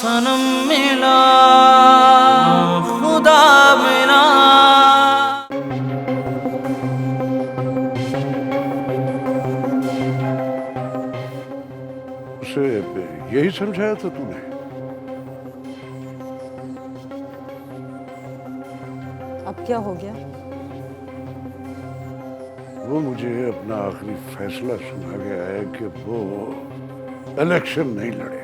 सनम मिला खुदा मिला। उसे यही समझाया था तूने? अब क्या हो गया? वो मुझे अपना आखिरी फैसला सुना गया है कि वो इलेक्शन नहीं लड़ेगा।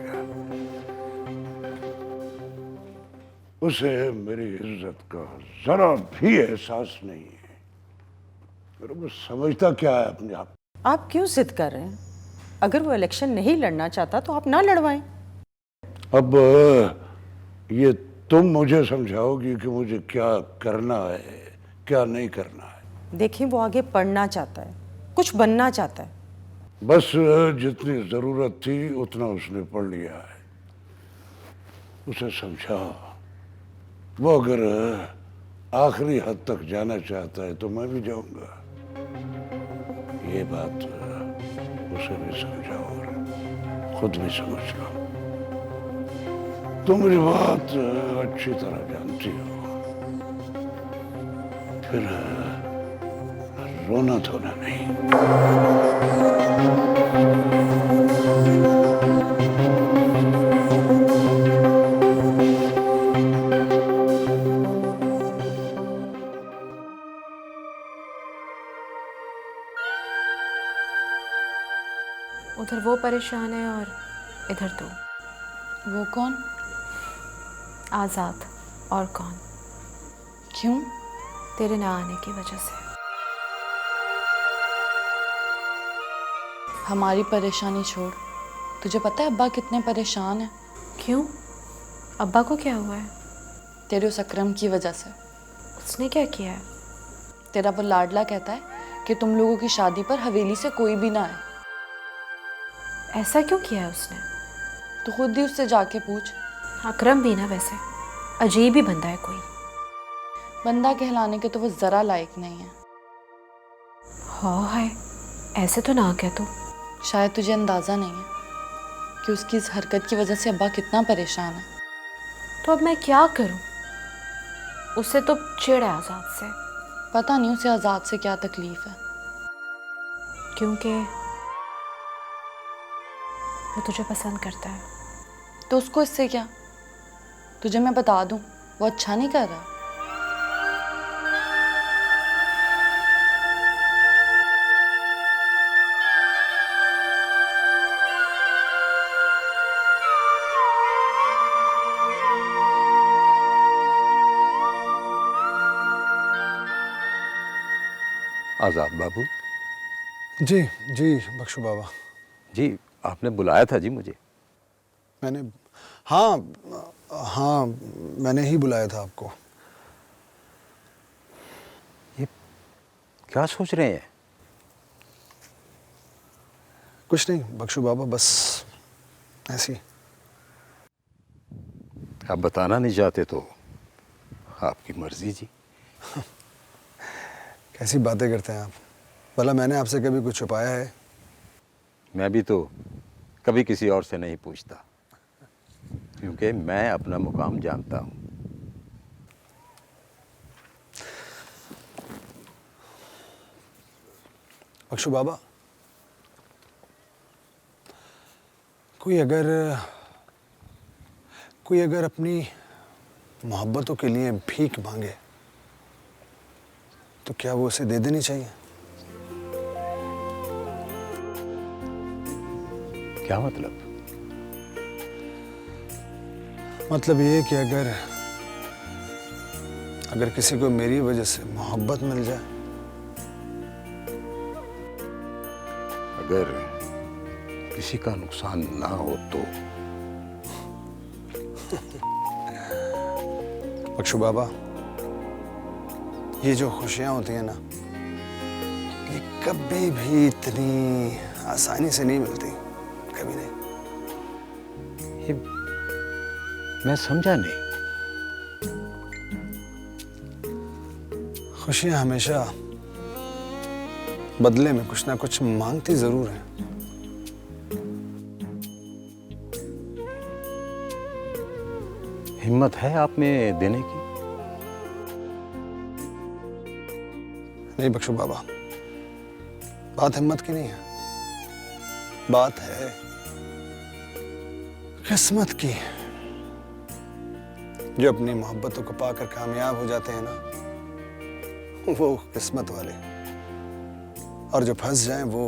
उसे मेरी इज्जत का जरा भी एहसास नहीं है। और वो समझता क्या है अपने आप? आप क्यों जिद कर रहे हैं? अगर वो इलेक्शन नहीं लड़ना चाहता तो आप ना लड़वाएं। अब ये तुम मुझे समझाओगी कि मुझे क्या करना है, क्या नहीं करना है। देखिए, वो आगे पढ़ना चाहता है, कुछ बनना चाहता है। बस जितनी जरूरत थी उतना उसने पढ़ लिया है। उसे समझाओ। वो अगर आखिरी हद तक जाना चाहता है तो मैं भी जाऊंगा। ये बात उसे भी समझाओ और खुद भी समझ लो। तुम मेरी बात अच्छी तरह जानती हो। फिर रोना धोना नहीं। उधर वो परेशान है और इधर तू। वो कौन? आज़ाद। और कौन? क्यों? तेरे ना आने की वजह से। हमारी परेशानी छोड़, तुझे पता है अब्बा कितने परेशान हैं? क्यों? अब्बा को क्या हुआ है? तेरे उस अकरम की वजह से। उसने क्या किया है? तेरा वो लाडला कहता है कि तुम लोगों की शादी पर हवेली से कोई भी ना आए। ऐसा क्यों किया है उसने? तो खुद ही उससे जाके पूछ। अकरम भी ना वैसे अजीब ही बंदा है कोई। बंदा कहलाने के तो वो ज़रा लायक नहीं है। हाँ है, ऐसे तो ना कह तू। शायद तुझे अंदाज़ा नहीं है कि उसकी इस हरकत की वजह से अब्बा कितना परेशान है। तो अब मैं क्या करूं? उससे तो चिढ़ है आज़ाद से। पता नहीं उसे आज़ाद से क्या तकलीफ है। क्योंकि वो तुझे पसंद करता है। तो उसको इससे क्या? तुझे मैं बता दूं, वो अच्छा नहीं कर रहा। आज़ाद बाबू। जी जी बख्शू बाबा। जी आपने बुलाया था जी मुझे। मैंने हाँ हाँ मैंने ही बुलाया था आपको। ये क्या सोच रहे हैं? कुछ नहीं बख्शू बाबा, बस ऐसी। आप बताना नहीं चाहते तो आपकी मर्जी जी। कैसी बातें करते हैं आप? भला मैंने आपसे कभी कुछ छुपाया है? मैं भी तो कभी किसी और से नहीं पूछता, क्योंकि मैं अपना मुकाम जानता हूँ। बख्शू बाबा, कोई अगर अपनी मोहब्बतों के लिए भीख मांगे तो क्या वो उसे दे देनी चाहिए? क्या मतलब? मतलब ये कि अगर किसी को मेरी वजह से मोहब्बत मिल जाए, अगर किसी का नुकसान ना हो तो। बख्शू बाबा, ये जो खुशियां होती हैं ना, ये कभी भी इतनी आसानी से नहीं मिलती, कभी नहीं। ये मैं समझा नहीं। खुशियां हमेशा बदले में कुछ ना कुछ मांगती जरूर है। हिम्मत है आप में देने की? नहीं बख्शो बाबा, बात हिम्मत की नहीं है, बात है किस्मत की। जो अपनी मोहब्बतों को पाकर कामयाब हो जाते हैं ना, वो किस्मत वाले, और जो फंस जाएं वो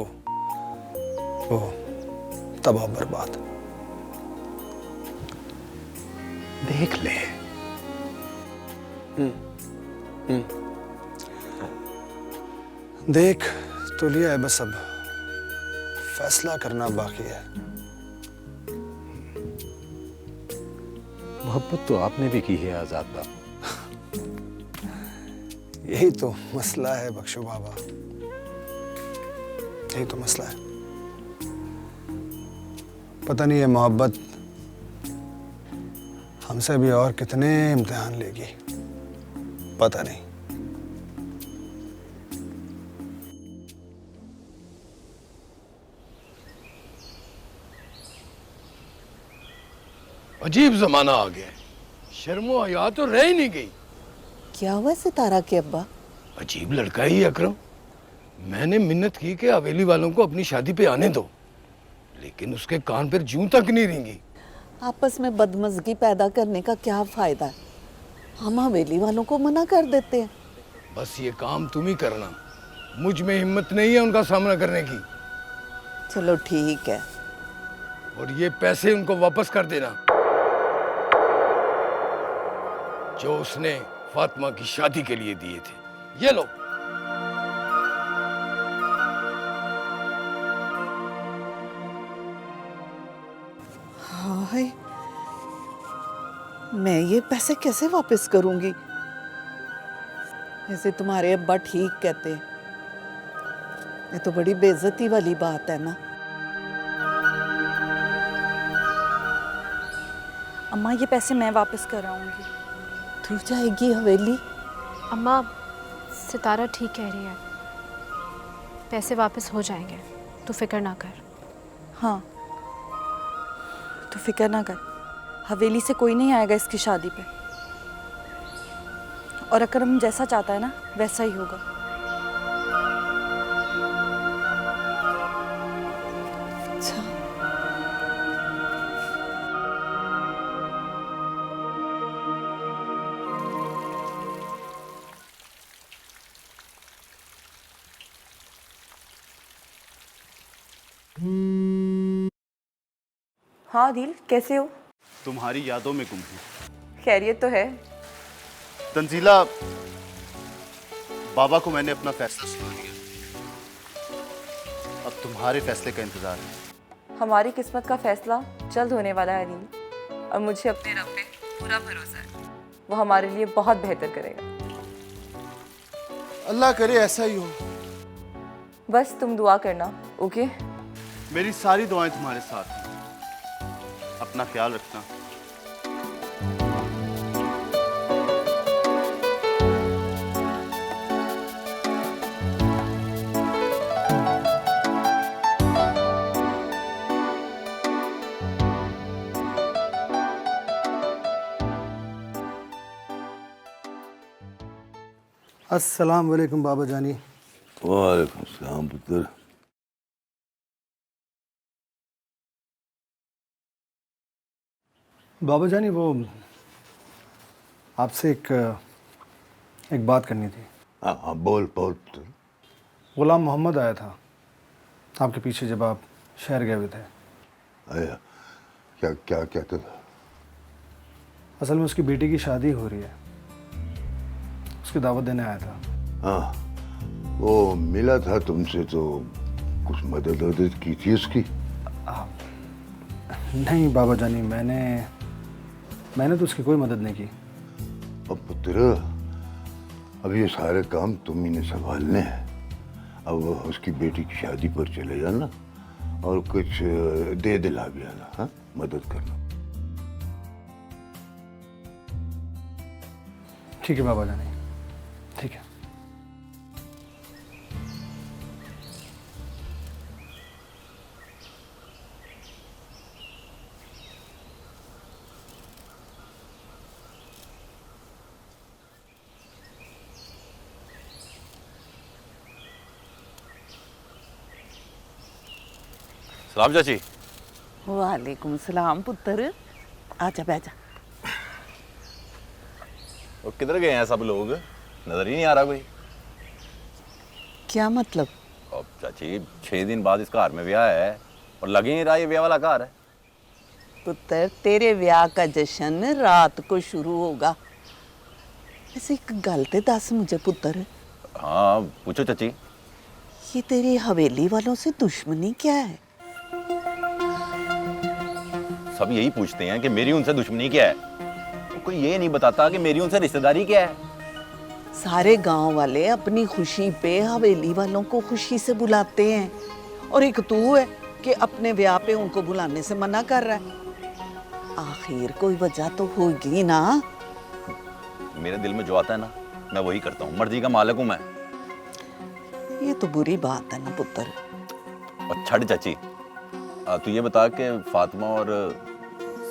तबाह बर्बाद। देख ले। देख तो लिया है, बस अब फैसला करना बाकी है। मोहब्बत तो आपने भी की है आजाद बाबू। यही तो मसला है बख्शो बाबा, यही तो मसला है। पता नहीं ये मोहब्बत हमसे भी और कितने इम्तिहान लेगी, पता नहीं। अजीब जमाना आ गया है, शर्मो हया तो रह ही नहीं गई। क्या हुआ सितारा के अब्बा? अजीब लड़का ही अकरम। मैंने मिन्नत की कि हवेली वालों को अपनी शादी पे आने दो, लेकिन उसके कान पर जूं तक नहीं रेंगी। आपस में बदमजगी पैदा करने का क्या फायदा है? हम हवेली वालों को मना कर देते हैं। बस ये काम तुम ही करना, मुझ में हिम्मत नहीं है उनका सामना करने की। चलो ठीक है। और ये पैसे उनको वापस कर देना जो उसने फातिमा की शादी के लिए दिए थे। ये लो। हाय, मैं ये पैसे कैसे वापस करूंगी? ऐसे तुम्हारे अब्बा ठीक कहते हैं, ये तो बड़ी बेइज्जती वाली बात है ना। अम्मा ये पैसे मैं वापस कर आऊंगी। तू जाएगी हवेली? अम्मा सितारा ठीक कह रही है, पैसे वापस हो जाएंगे, तू फिक्र ना कर। हाँ तू फिक्र ना कर, हवेली से कोई नहीं आएगा इसकी शादी पे, और अकरम जैसा चाहता है ना वैसा ही होगा। अच्छा, हाँ आदिल, कैसे हो? तुम्हारी यादों में गुम हूँ। खैरियत तो है? तंजीला, बाबा को मैंने अपना फैसला सुना दिया, अब तुम्हारे फैसले का इंतजार है। हमारी किस्मत का फैसला जल्द होने वाला है आदिल, और मुझे अपने रब पे पूरा भरोसा है, वो हमारे लिए बहुत बेहतर करेगा। अल्लाह करे ऐसा ही हो। बस तुम दुआ करना, ओके? मेरी सारी दुआएं तुम्हारे साथ हैं, अपना ख्याल रखना। अस्सलाम वालेकुम बाबा जानी। वालेकुम सलाम पुत्र। बाबा जानी, वो आपसे एक बात करनी थी। हाँ हाँ, बोल बोल पुत्र। गुलाम मोहम्मद आया था आपके पीछे जब आप शहर गए हुए थे। आया, क्या क्या कहता था? असल में उसकी बेटी की शादी हो रही है, उसकी दावत देने आया था। हाँ, वो मिला था तुमसे तो कुछ मदद की थी उसकी? नहीं बाबा जानी, मैंने तो उसकी कोई मदद नहीं की। अब पुत्र, अब ये सारे काम तुम ही ने संभालने हैं। अब उसकी बेटी की शादी पर चले जाना और कुछ दे दिला भी आना। हाँ, मदद करना। ठीक है बाबा जानी, ठीक है। सलाम चाची। वालेकुम सलाम पुत्र, आजा बैजा। वो किधर गए हैं सब लोग, नजर ही नहीं आ रहा कोई। क्या मतलब? अब चाची 6 दिन बाद इस घर में ब्याह है और लग ही नहीं रहा ये ब्याह वाला घर है। पुत्र तेरे ब्याह का जश्न रात को शुरू होगा। ऐसे एक गल ते दस मुझे पुत्र, हाँ पूछो चाची। ये तेरी हवेली वालों से दुश्मनी क्या है? सब यही पूछते हैं कि मेरी उनसे दुश्मनी क्या है, तो कोई ये नहीं बताता कि मेरी उनसे रिश्तेदारी क्या है। सारे गांव वाले अपनी खुशी पे हवेली वालों को खुशी से बुलाते हैं, और एक तू है कि अपने ब्याह पे उनको बुलाने से मना कर रहा है। आखिर कोई वजह तो होगी ना। मेरे दिल में जो आता है ना मैं वही करता हूँ, मर्जी का मालिक हूँ मैं। ये तो बुरी बात है ना पुत्र। और छड़ चाची, तू ये बता कि फातिमा और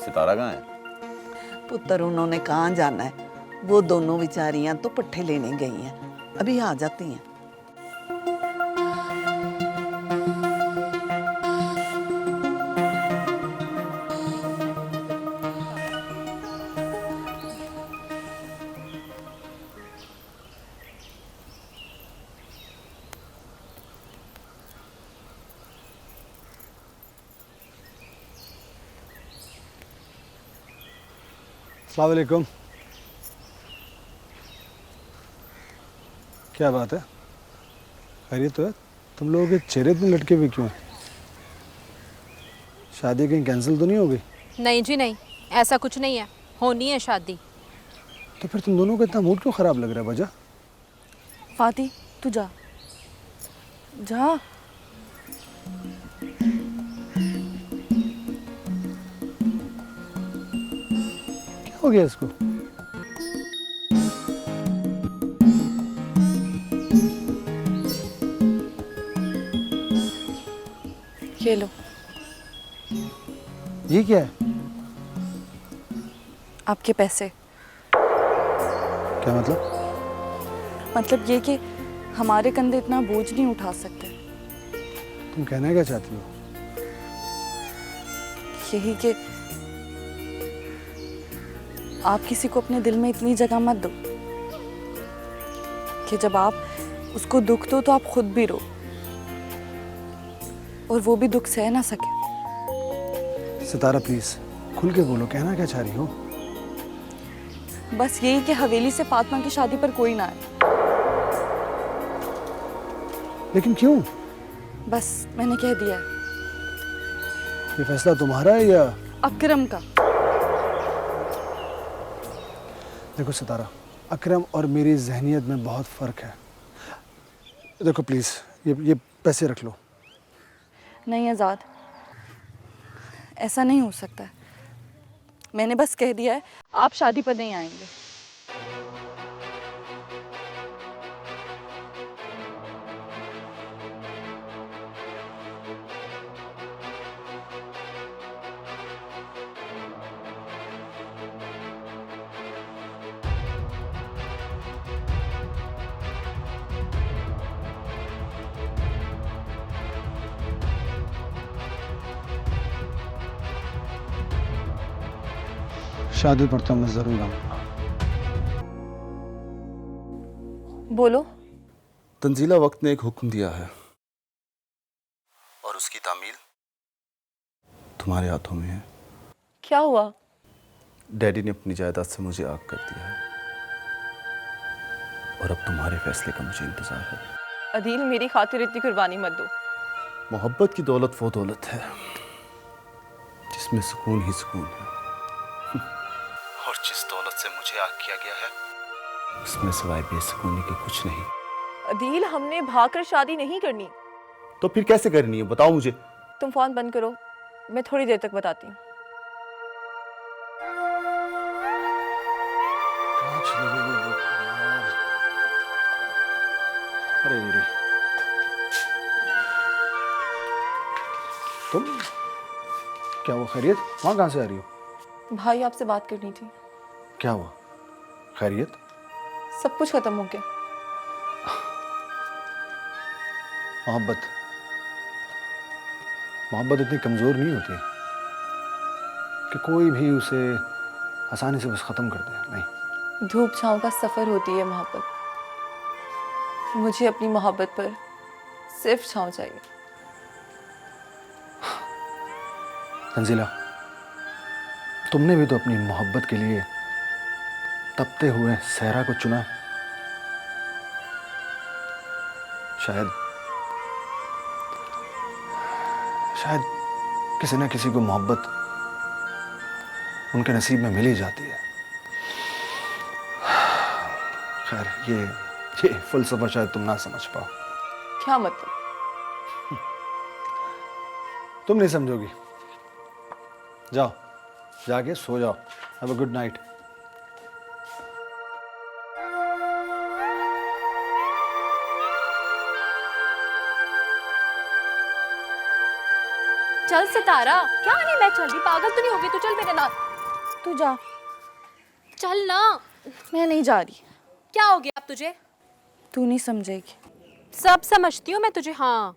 सितारा कहाँ है? पुत्र उन्होंने कहाँ जाना है, वो दोनों बेचारियां तो पट्ठे लेने गई हैं, अभी आ जाती हैं। अस्सलाम वालेकुम। क्या बात है, खैरियत तो है? तुम लोगों के चेहरे इतने लटके हुए क्यों हैं? शादी कहीं कैंसिल तो नहीं हो गई? नहीं जी नहीं, ऐसा कुछ नहीं है, होनी है शादी। तो फिर तुम दोनों का इतना मूड क्यों खराब लग रहा है वजह? फाती तू जा जा। क्या हो गया इसको? ये लो। ये क्या है? आपके पैसे। क्या मतलब? मतलब ये कि हमारे कंधे इतना बोझ नहीं उठा सकते। तुम कहना क्या चाहती हो? यही कि आप किसी को अपने दिल में इतनी जगह मत दो कि जब आप उसको दुख दो तो आप खुद भी रो और वो भी दुख सह ना सके। सितारा प्लीज खुल के बोलो, कहना क्या चाह रही हो? बस यही कि हवेली से फातिमा की शादी पर कोई ना आए। लेकिन क्यों? बस मैंने कह दिया है। ये फैसला तुम्हारा है या अकरम का? देखो सितारा, अकरम और मेरी जहनियत में बहुत फ़र्क है। देखो प्लीज़ ये पैसे रख लो। नहीं आज़ाद, ऐसा नहीं हो सकता है। मैंने बस कह दिया है आप शादी पर नहीं आएंगे। शादी पर तो मैं ज़रूर आऊँ। बोलो। तंजीला वक्त ने एक हुक्म दिया है और उसकी तामील तुम्हारे हाथों में है। क्या हुआ? डैडी ने अपनी जायदाद से मुझे आग कर दिया है और अब तुम्हारे फैसले का मुझे इंतजार है। अदील, मेरी खातिर इतनी कुर्बानी मत दो। मोहब्बत की दौलत वो दौलत है जिसमें सुकून ही सुकून है, और जिस दौलत से मुझे आग किया गया है उसमें सिवाय बेसुकूनी के कुछ नहीं। अदील, हमने भागकर शादी नहीं करनी। तो फिर कैसे करनी है बताओ मुझे। तुम फोन बंद करो, मैं थोड़ी देर तक बताती हूँ। अरे रे, तुम क्या हुआ? खैरियत? वहाँ कहाँ से आ रही हो? भाई, आपसे बात करनी थी। क्या हुआ? खैरियत? सब कुछ खत्म हो गया। मोहब्बत मोहब्बत इतनी कमज़ोर नहीं होती कि कोई भी उसे आसानी से बस ख़त्म कर दे। नहीं, धूप छाँव का सफ़र होती है मोहब्बत। मुझे अपनी मोहब्बत पर सिर्फ छाँव चाहिए। तंजीला, तुमने भी तो अपनी मोहब्बत के लिए तपते हुए सहरा को चुना। शायद किसी न किसी को मोहब्बत उनके नसीब में मिल ही जाती है। खैर, ये फलसफा शायद तुम ना समझ पाओ। क्या मतलब? तुम नहीं समझोगी। जाओ, जाके सो जाओ। Have a good night. चल सितारा, क्या नहीं मैं चल रही, पागल तो नहीं हो गई? तू चल मेरे नाल। तू जा। चल ना। मैं नहीं जा रही। क्या हो गया अब तुझे? तू नहीं समझेगी। सब समझती हूँ मैं तुझे, हाँ,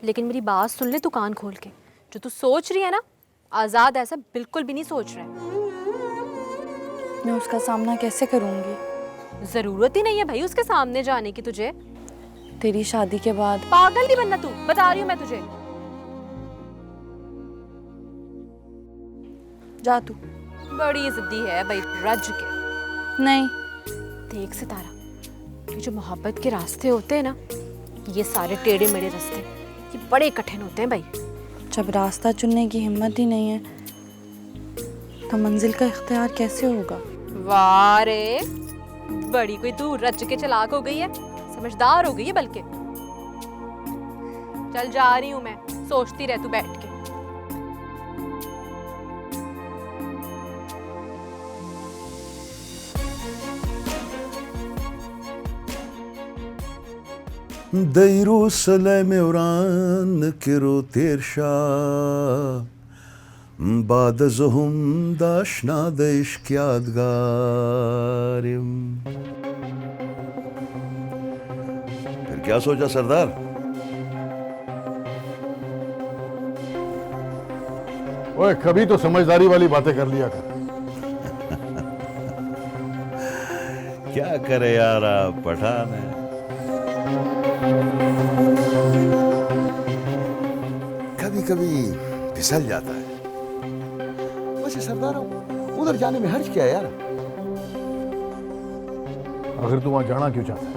लेकिन मेरी बात सुन ले तू कान खोल के। जो तू सोच रही है ना, आज़ाद ऐसा बिल्कुल भी नहीं सोच रहा है। मैं उसका सामना कैसे करूँगी? जरूरत ही नहीं है भाई उसके सामने जाने की तुझे। तेरी शादी के बाद। पागल नहीं बनना तू, बता रही हूँ मैं तुझे। जा तू। बड़ी जिद्दी है भाई, रज के। नहीं। देख सितारा, ये जो मोहब्बत के रास्ते होते हैं ना, ये सारे टेढ़े मेढ़े रास्ते, ये बड़े कठिन होते हैं भाई। जब रास्ता चुनने की हिम्मत ही नहीं है तो मंजिल का इख्तियार कैसे होगा? वाह रे, बड़ी कोई तू रज के चलाक हो गई है, समझदार हो गई है बल्कि। चल जा रही हूँ मैं, सोचती रह तू बैठ के। Deyru seleme oran kiro tersha Bad zohum dashna desh yadgarim फिर क्या सोचा सरदार? ओए, कभी तो समझदारी वाली बातें कर लिया कर। क्या करे यार, आप पठान है। कभी कभी फिसल जाता है। वैसे सरदार, उधर जाने में हर्ज क्या है यार? आखिर तू वहां जाना क्यों चाहता है?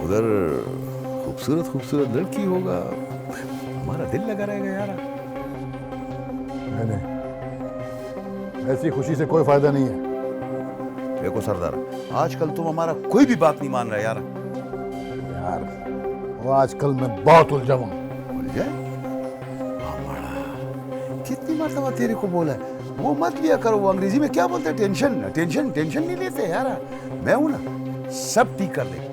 उधर खूबसूरत खूबसूरत लड़की होगा, हमारा दिल लगा रहेगा यार। नहीं, ऐसी खुशी से कोई फायदा नहीं है। देखो सरदार, आजकल तुम हमारा कोई भी बात नहीं मान रहे यार। वो आजकल मैं बहुत उलझा हूं। उलझा? कितनी मर्तबा तेरे को बोला है वो मत लिया करो। वो अंग्रेजी में क्या बोलते हैं? टेंशन। टेंशन टेंशन नहीं लेते यार। मैं हूं ना, सब ठीक कर देगा।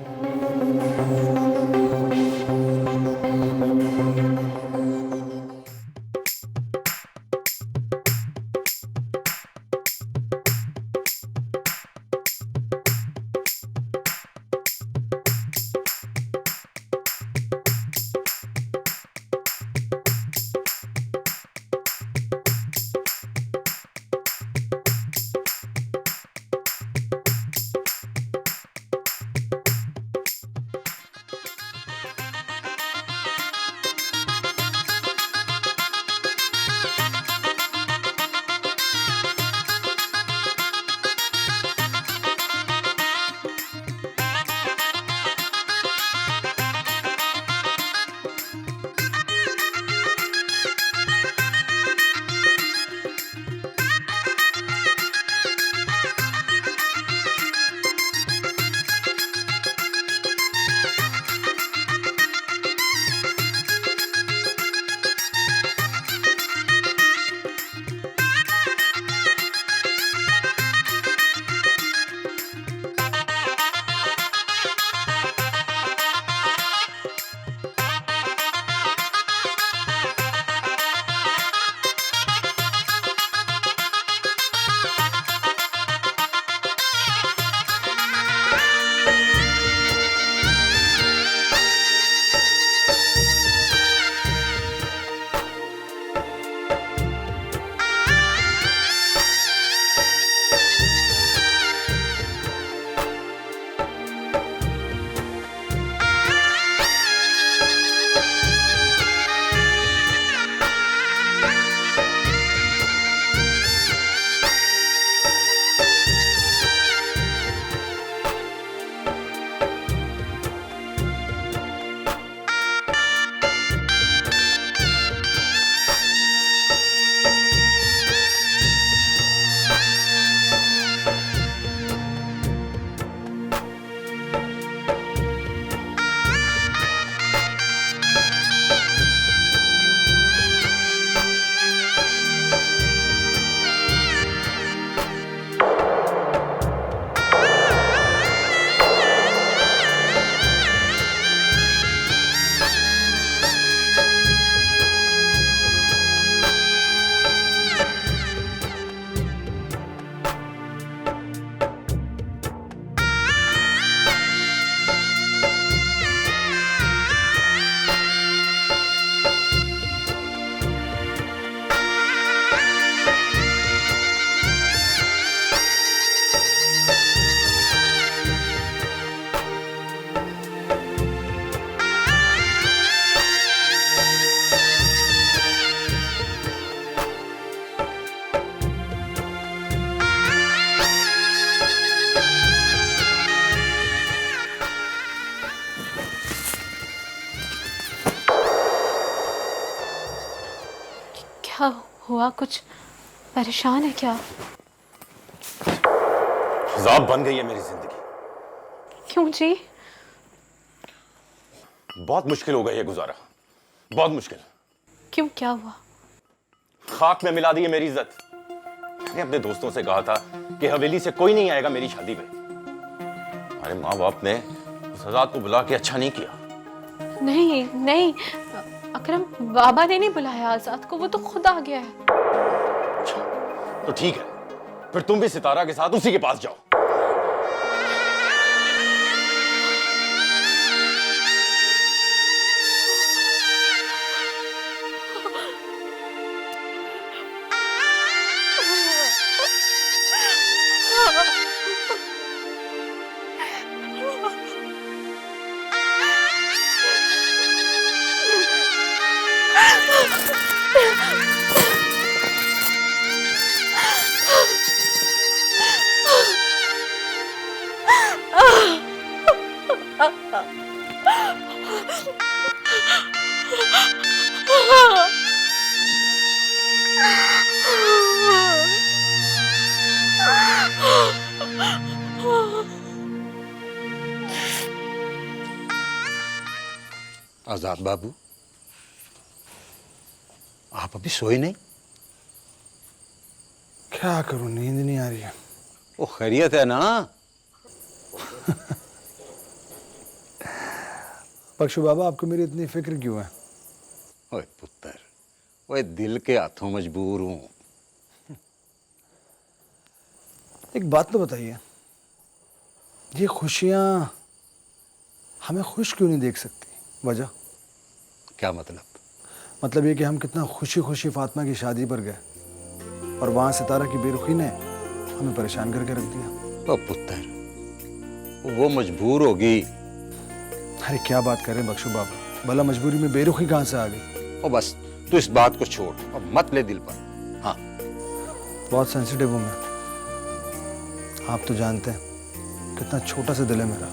हुआ? कुछ परेशान है क्या? अज़ाब बन गई है मेरी जिंदगी। क्यों जी? बहुत मुश्किल हो गई है गुजारा, बहुत मुश्किल। क्यों, क्या हुआ? खाक में मिला दी है मेरी इज्जत। मैंने अपने दोस्तों से कहा था कि हवेली से कोई नहीं आएगा मेरी शादी पे। हमारे माँ बाप ने उस आजाद को बुला के अच्छा नहीं किया। नहीं नहीं अकरम, बाबा ने नहीं बुलाया आजाद को, वो तो खुद आ गया है। तो ठीक है, फिर तुम भी सितारा के साथ उसी के पास जाओ। आजाद बाबू, आप अभी सोए नहीं? क्या करूं, नींद नहीं आ रही है। वो खैरियत है ना? बख्शू बाबा, आपको मेरी इतनी फिक्र क्यों है? ओए पुत्र, ओए दिल के हाथों मजबूर हूं। एक बात तो बताइए, ये खुशियां हमें खुश क्यों नहीं देख सकती? वजह क्या मतलब? मतलब ये कि हम कितना खुशी खुशी फातिमा की शादी पर गए और वहां सितारा की बेरुखी ने हमें परेशान करके रख दिया। ओ पुत्र, वो मजबूर होगी। अरे क्या बात कर रहे हैं बख्शू बाबा, भला मजबूरी में बेरुखी कहाँ से आ गई? ओ बस तू इस बात को छोड़ और मत ले दिल पर। हाँ, बहुत सेंसिटिव हूँ मैं, आप तो जानते हैं कितना छोटा सा दिल है मेरा।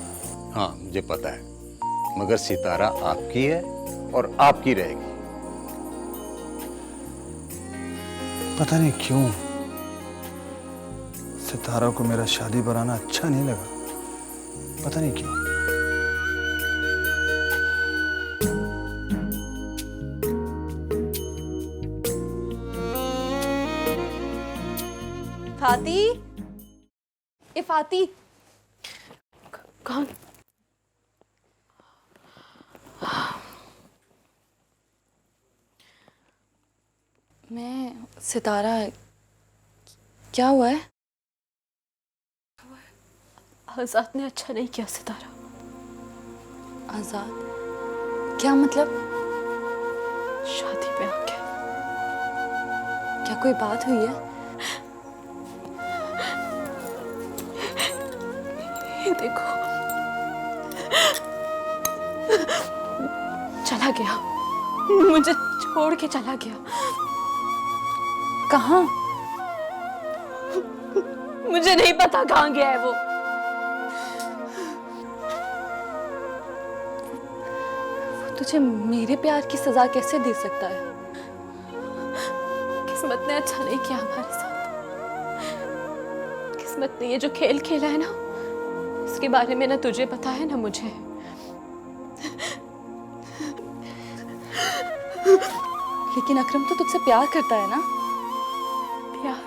हाँ मुझे पता है, मगर सितारा आपकी है और आपकी रहेगी। पता नहीं क्यों सितारा को मेरा शादी पर आना अच्छा नहीं लगा, पता नहीं क्यों। फाती, ए फाती। कौन? मैं सितारा, क्या हुआ है? आजाद ने अच्छा नहीं किया सितारा। आजाद? क्या मतलब? शादी पे आके। क्या कोई बात हुई है? ये देखो, चला गया, मुझे छोड़ के चला गया। कहाँ? मुझे नहीं पता कहाँ गया है वो। तुझे मेरे प्यार की सजा कैसे दे सकता है? किस्मत ने अच्छा नहीं किया हमारे साथ। किस्मत ने ये जो खेल खेला है ना, इसके बारे में ना तुझे पता है ना मुझे। लेकिन अकरम तो तुझसे प्यार करता है ना? प्यार?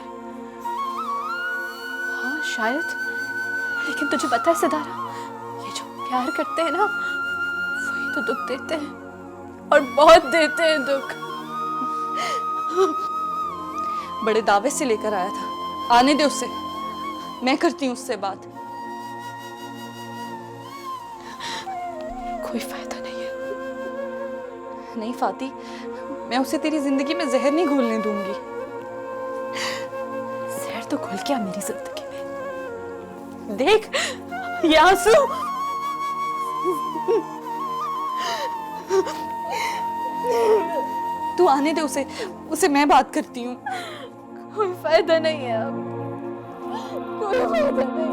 हाँ शायद, लेकिन तुझे पता है सितारा, ये जो प्यार करते हैं ना, वही तो दुख देते हैं, और बहुत देते हैं दुख। बड़े दावे से लेकर आया था, आने दे उसे, मैं करती हूँ उससे बात। कोई फायदा नहीं है। नहीं फाती, मैं उसे तेरी जिंदगी में जहर नहीं घोलने दूंगी। जहर तो घुल गया मेरी जिंदगी में। देख ये आंसू। तू आने दे उसे, उसे मैं बात करती हूँ। कोई फायदा नहीं है अब, कोई फायदा नहीं।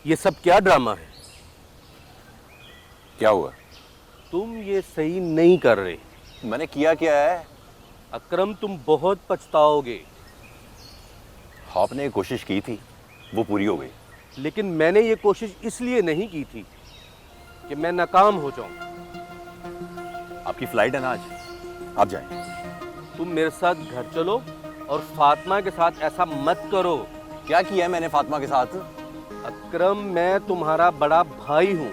ये सब क्या ड्रामा है? क्या हुआ? तुम ये सही नहीं कर रहे। मैंने किया क्या है? अकरम, तुम बहुत पछताओगे। आपने एक कोशिश की थी, वो पूरी हो गई। लेकिन मैंने ये कोशिश इसलिए नहीं की थी कि मैं नाकाम हो जाऊं। आपकी फ्लाइट है ना आज, आप जाएं। तुम मेरे साथ घर चलो और फातिमा के साथ ऐसा मत करो। क्या किया है मैंने फातिमा के साथ? अकरम, मैं तुम्हारा बड़ा भाई हूँ।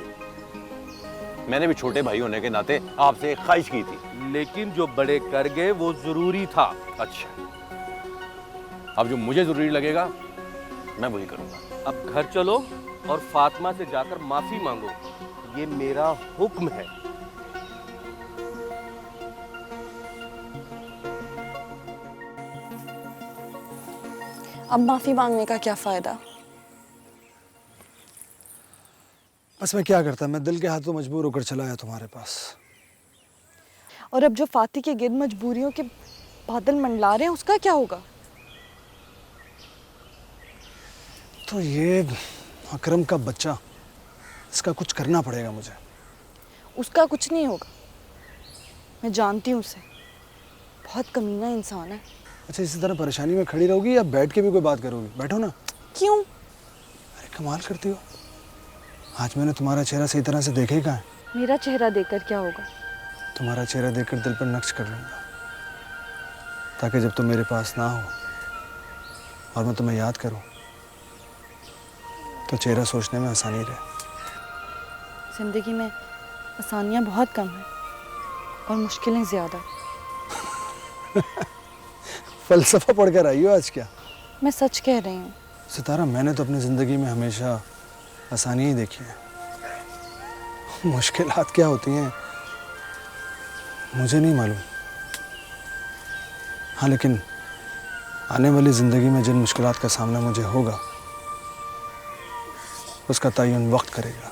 मैंने भी छोटे भाई होने के नाते आपसे एक ख्वाहिश की थी। लेकिन जो बड़े कर गए वो जरूरी था। अच्छा, अब जो मुझे जरूरी लगेगा मैं वही करूंगा। अब घर चलो और फातिमा से जाकर माफी मांगो। ये मेरा हुक्म है। अब माफी मांगने का क्या फायदा? बस मैं क्या करता, मैं दिल के हाथों मजबूर होकर चला आया तुम्हारे पास। और अब जो फाती के गिर्द मजबूरियों के बादल मंडला रहे हैं, उसका क्या होगा? तो ये अकरम का बच्चा, इसका कुछ करना पड़ेगा मुझे। उसका कुछ नहीं होगा, मैं जानती हूँ उसे, बहुत कमीना इंसान है। अच्छा, इसी तरह परेशानी में खड़ी रहोगी या बैठ के भी कोई बात करोगी? बैठो ना। क्यों? अरे कमाल करती हो, आज मैंने तुम्हारा चेहरा सही तरह से देखा ही कहाँ है। मेरा चेहरा देखकर क्या होगा? तुम्हारा चेहरा देखकर दिल पर नक्श कर लूँगा, ताकि जब तुम मेरे पास ना हो और मैं तुम्हें याद करूँ तो चेहरा सोचने में आसानी रहे। जिंदगी में आसानियाँ बहुत कम हैं और मुश्किलें ज़्यादा। फलसफा पढ़कर आई हो आज क्या? मैं सच कह रही हूँ। सितारा, मैंने तो अपनी ज़िंदगी में हमेशा आसानी ही देखी है। मुश्किलात क्या होती हैं मुझे नहीं मालूम। हाँ, लेकिन आने वाली ज़िंदगी में जिन मुश्किलात का सामना मुझे होगा उसका तयन वक्त करेगा।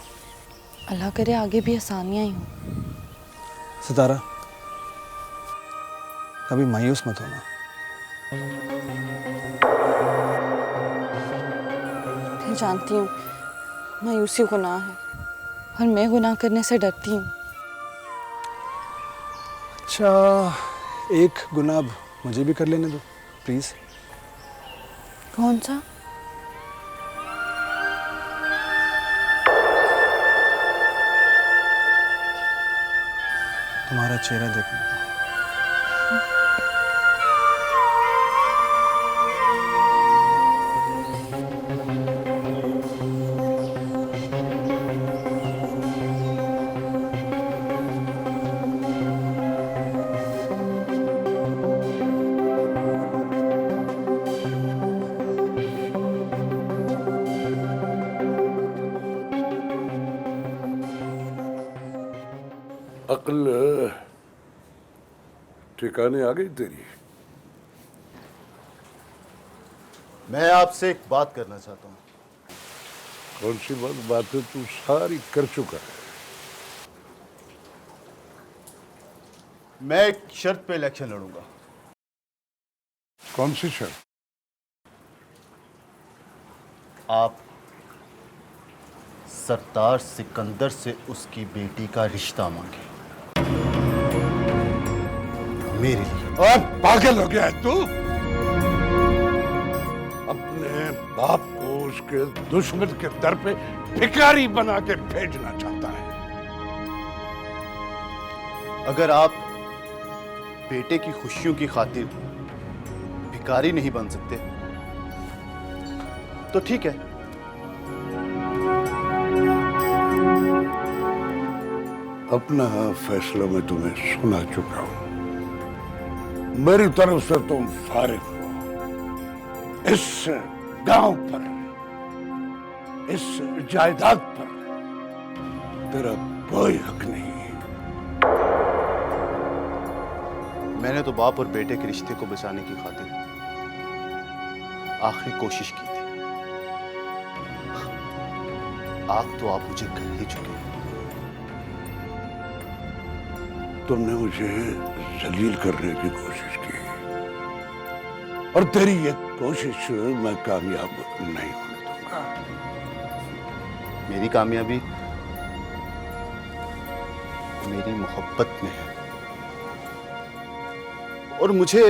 अल्लाह करे आगे भी आसानियाँ ही हों। सितारा, कभी मायूस मत होना। मैं जानती हूँ मायूसी गुनाह है और मैं गुनाह करने से डरती हूँ। अच्छा, एक गुनाह मुझे भी कर लेने दो प्लीज़। कौन सा? तुम्हारा चेहरा देखने का। अक्ल ठिकाने आ गई तेरी? मैं आपसे एक बात करना चाहता हूँ। कौन सी बातें तू सारी कर चुका है। मैं एक शर्त पे इलेक्शन लड़ूंगा। कौन सी शर्त? आप सरदार सिकंदर से उसकी बेटी का रिश्ता मांगे मेरे लिए। और पागल हो गया है तू? अपने बाप को उसके दुश्मन के दर पे भिखारी बना के भेजना चाहता है। अगर आप बेटे की खुशियों की खातिर भिखारी नहीं बन सकते तो ठीक है। अपना फैसला मैं तुम्हें सुना चुका हूं। मेरी तरफ से तुम फारिग हो। इस गांव पर, इस जायदाद पर तेरा कोई हक नहीं। मैंने तो बाप और बेटे के रिश्ते को बचाने की खातिर आखिरी कोशिश की थी। आग तो आप मुझे कर ही चुके हैं। तुमने मुझे जलील करने की कोशिश की और तेरी ये कोशिश मैं कामयाब नहीं होने दूंगा। मेरी कामयाबी मेरी मोहब्बत में है और मुझे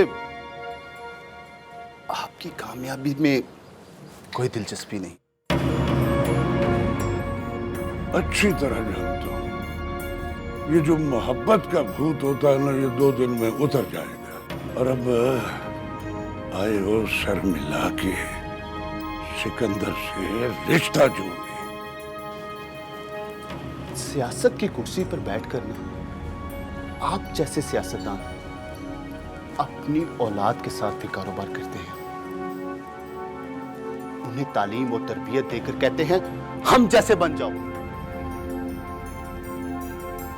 आपकी कामयाबी में कोई दिलचस्पी नहीं। अच्छी तरह जानता हूं ये जो मोहब्बत का भूत होता है ना, ये 2 दिन में उतर जाएगा। और अब आए हो सर मिला के सिकंदर से रिश्ता जोड़ने। सियासत की कुर्सी पर बैठकर ना आप जैसे सियासतदान अपनी औलाद के साथ भी कारोबार करते हैं, उन्हें तालीम और तरबियत देकर कहते हैं हम जैसे बन जाओ।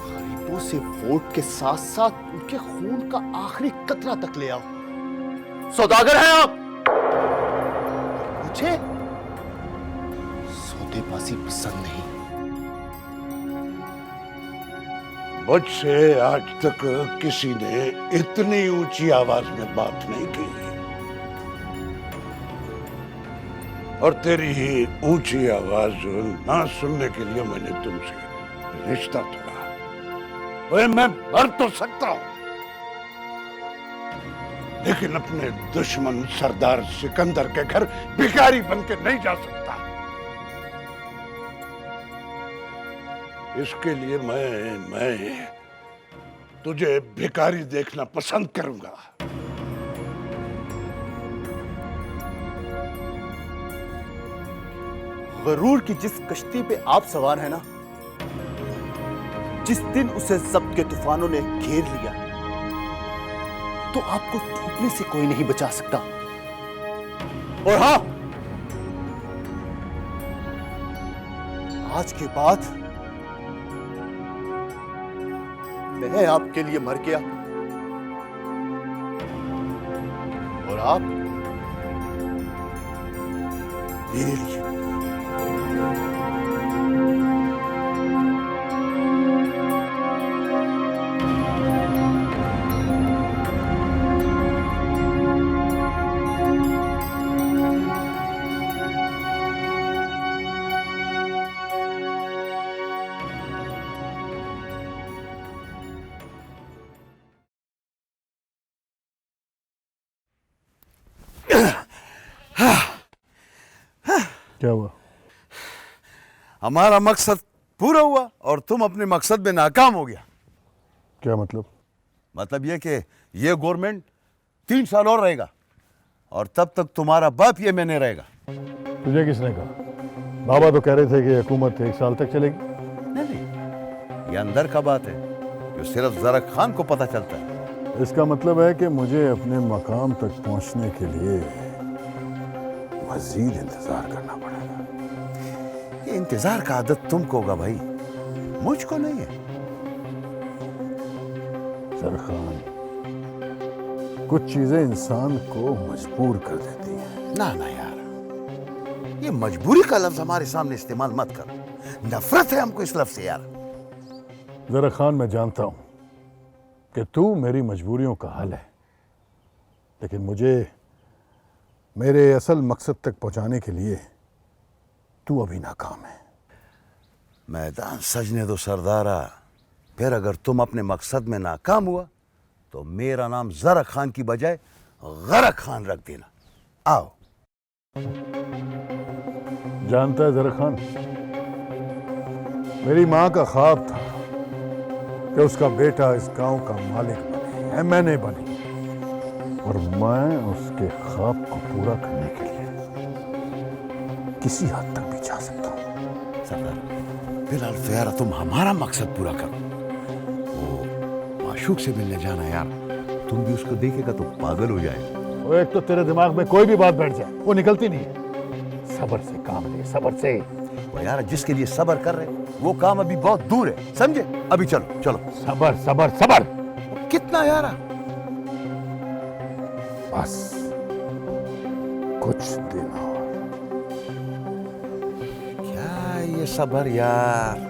गरीबों से वोट के साथ साथ उनके खून का आखिरी कतरा तक ले आओ। सौदागर हैं आप। मुझे सौदेबाजी पसंद नहीं। मुझसे आज तक किसी ने इतनी ऊंची आवाज में बात नहीं की और तेरी ही ऊंची आवाज ना सुनने के लिए मैंने तुमसे रिश्ता तोड़ा। ओए मैं मर तो सकता हूं लेकिन अपने दुश्मन सरदार सिकंदर के घर भिखारी बनके नहीं जा सकता। इसके लिए मैं तुझे भिखारी देखना पसंद करूंगा। गरूर की जिस कश्ती पे आप सवार हैं ना, जिस दिन उसे जब्त के तूफानों ने घेर लिया तो आपको डूबने से कोई नहीं बचा सकता। और हां, आज के बाद मैं आपके लिए मर गया और आप मेरे लिए। क्या हुआ? हमारा मकसद पूरा हुआ और तुम अपने मकसद में नाकाम हो गया। क्या मतलब? मतलब ये कि ये गवर्नमेंट 3 साल और रहेगा और तब तक तुम्हारा बाप ये मैंने रहेगा। तुझे किसने कहा? बाबा तो कह रहे थे कि हुकूमत 1 साल तक चलेगी। नहीं, ये अंदर का बात है जो सिर्फ जरा खान को पता चलता है। इसका मतलब है कि मुझे अपने मकाम तक पहुंचने के लिए मजीद इंतजार करना पड़ेगा। ये इंतजार का आदत तुमको होगा भाई, मुझको नहीं है। सरखान, कुछ चीजें इंसान को मजबूर कर देती हैं। ना ना यार, ये मजबूरी का लफ्ज हमारे सामने इस्तेमाल मत कर। नफरत है हमको इस लफ्ज से यार। जरा खान, मैं जानता हूं कि तू मेरी मजबूरियों का हल है, लेकिन मुझे मेरे असल मकसद तक पहुंचाने के लिए तू अभी नाकाम है। मैदान सजने दो सरदारा, फिर अगर तुम अपने मकसद में नाकाम हुआ तो मेरा नाम जरा खान की बजाय गरा खान रख देना। आओ। जानता है जरा खान, मेरी मां का ख्वाब था कि उसका बेटा इस गांव का मालिक बने, मैंने बनी, और मैं उसके ख्वाब को पूरा करने के लिए किसी हद तक भी जा सकता हूं। सरदार, फिलहाल तो यार तुम हमारा मकसद पूरा करो। वो माशूक से मिलने जाना यार, तुम भी उसको देखेगा तो पागल हो जाएगा। वो एक तो तेरे दिमाग में कोई भी बात बैठ जाए वो निकलती नहीं है। सब्र से काम ले, सब्र से। वो यार जिसके लिए सब्र कर रहे वो काम अभी बहुत दूर है, समझे? अभी चलो चलो। सब्र सब्र सब्र। कितना यार? बस कुछ दिन और। क्या ये सब्र यार?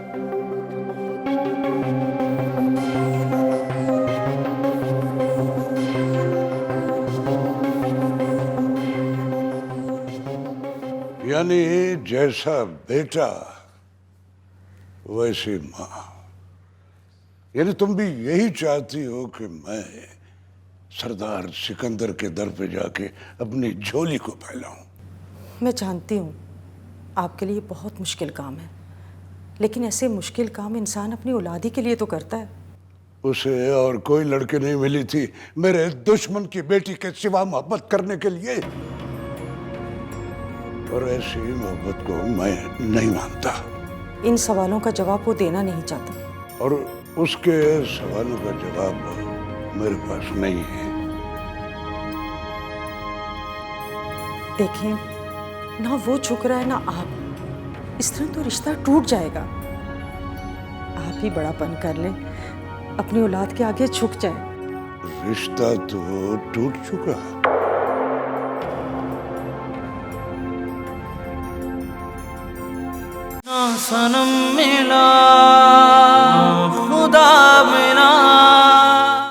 यानी जैसा बेटा वैसे माँ, यानी तुम भी यही चाहती हो कि मैं सरदार सिकंदर के दर पे जाके अपनी झोली को फैलाऊं? मैं जानती हूँ आपके लिए बहुत मुश्किल काम है, लेकिन ऐसे मुश्किल काम इंसान अपनी औलादी के लिए तो करता है। उसे और कोई लड़की नहीं मिली थी मेरे दुश्मन की बेटी के सिवा मोहब्बत करने के लिए, और ऐसी मोहब्बत को मैं नहीं मानता। इन सवालों का जवाब वो देना नहीं चाहता, और उसके सवालों का जवाब मेरे पास नहीं है। देखिए, ना वो झुक रहा है ना आप। इस तरह तो रिश्ता टूट जाएगा। आप ही बड़ापन कर लें, अपनी औलाद के आगे झुक जाए। रिश्ता तो टूट चुका है। ना सनम मिला